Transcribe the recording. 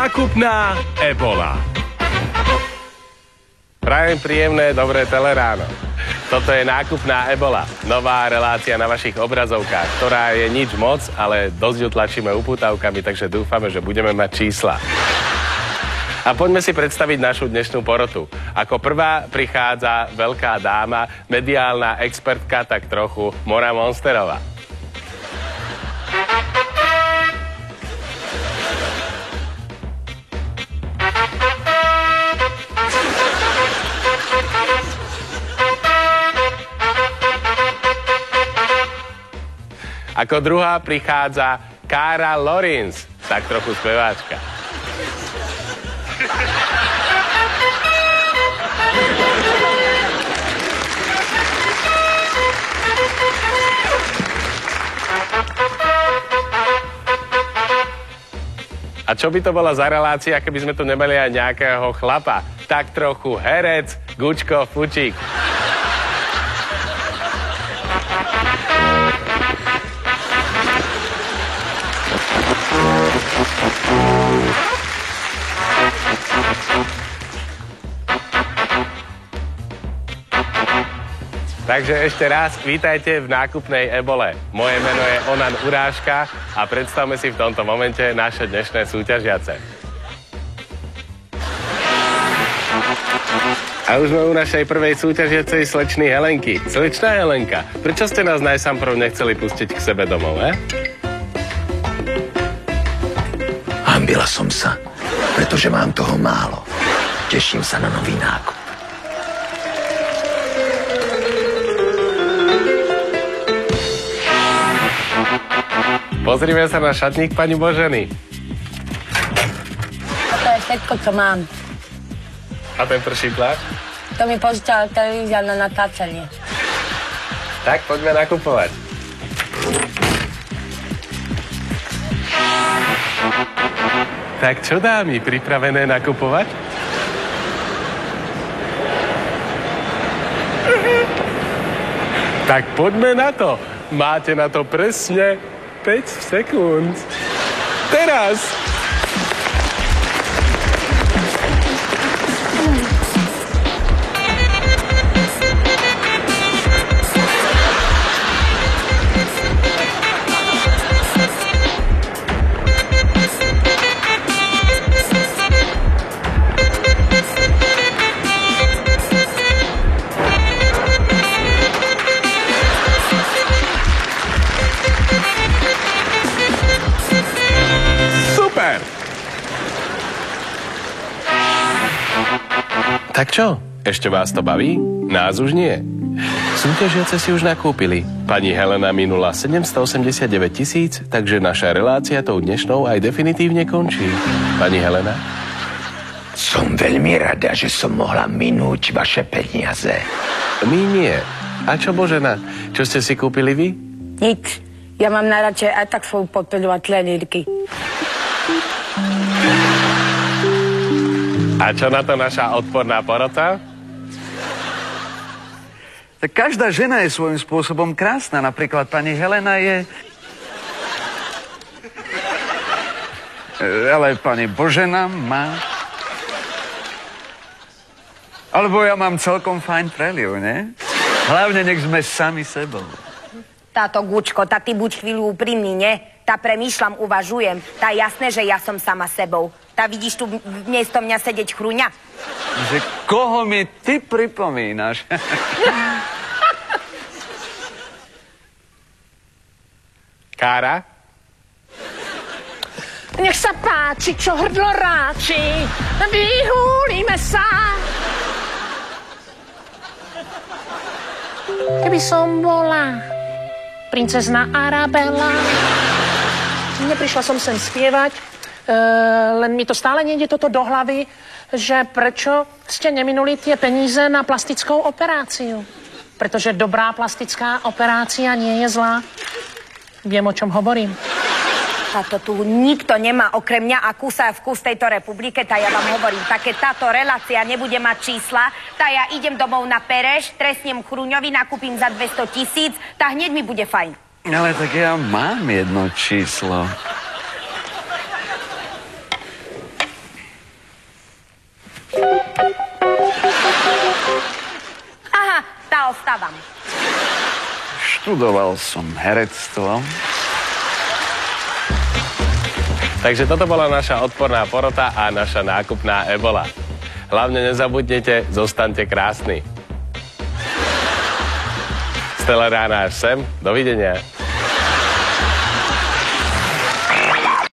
Nákupná Ebola. Prajem príjemné, dobré teleráno. Toto je Nákupná Ebola, nová relácia na vašich obrazovkách, ktorá je nič moc, ale dosť ju tlačíme upútavkami, takže dúfame, že budeme mať čísla. A poďme si predstaviť našu dnešnú porotu. Ako prvá prichádza veľká dáma, mediálna expertka, tak trochu Mora Monsterová. Ako druhá prichádza Kára Lorenz, tak trochu speváčka. A čo by to bola za relácia, keby sme tu nemali aj nejakého chlapa? Tak trochu herec Gučko Fučík. Takže ešte raz, vítajte v Nákupnej Ebole. Moje meno je Onan Urážka a predstavme si v tomto momente naše dnešné súťažiace. A už sme u našej prvej súťažiacej slečny Helenky. Slečná Helenka, prečo ste nás najsamprv nechceli pustiť k sebe domov, Hanbila som sa, pretože mám toho málo. Teším sa na nový nákup. Pozrime sa na šatník pani Boženy. To je všetko, čo mám. A ten pršítlak? To mi požičala televízia na natáčanie. Tak, poďme nakupovať. Tak čo, dámy, pripravené nakupovať? Tak poďme na to. Máte na to presne 5 sekúnd. Teraz! Tak čo? Ešte vás to baví? Nás už nie. Súťažiace si už nakúpili. Pani Helena minula 789 000, takže naša relácia tou dnešnou aj definitívne končí. Pani Helena? Som veľmi rada, že som mohla minúť vaše peniaze. My nie. A čo, Božena? Čo ste si kúpili vy? Nič. Ja mám najradšej aj tak svoju podpeľu a tlenírky. A čo na to naša odporná porota? Tak každá žena je svojím spôsobom krásna. Napríklad pani Helena je... Ale pani Božena má... Alebo ja mám celkom fajn preliv, ne? Hlavne nech sme sami sebou. Táto Gučko, tá ty buď chvíľu úprimný, ne? Tá premýšľam, uvažujem. Tá jasné, že ja som sama sebou. Tá vidíš tu miesto mňa sedieť chrúňa? Že koho mi ty pripomínaš? Kára? Nech sa páči, čo hrdlo ráči, vyhúlime sa. Keby som bola princezna Arabela, neprišla som sem spievať, len mi to stále nejde toto do hlavy, že prečo ste neminuli tie peníze na plastickou operáciu. Pretože dobrá plastická operácia nie je zlá. Viem, o čom hovorím. Táto tu nikto nemá okrem mňa a kúsa vkus tejto republike, tá ja vám hovorím, tá keď táto relácia nebude mať čísla, tá ja idem domov na Pereš, trestnem Chrúňovi, nakúpim za 200 000, tá hneď mi bude fajn. Ale tak ja mám jedno číslo. vstávam. Študoval som herectvo. Takže toto bola naša odporná porota a naša nákupná ebola. Hlavne nezabudnite, zostaňte krásni. Z Telerána až sem, dovidenia.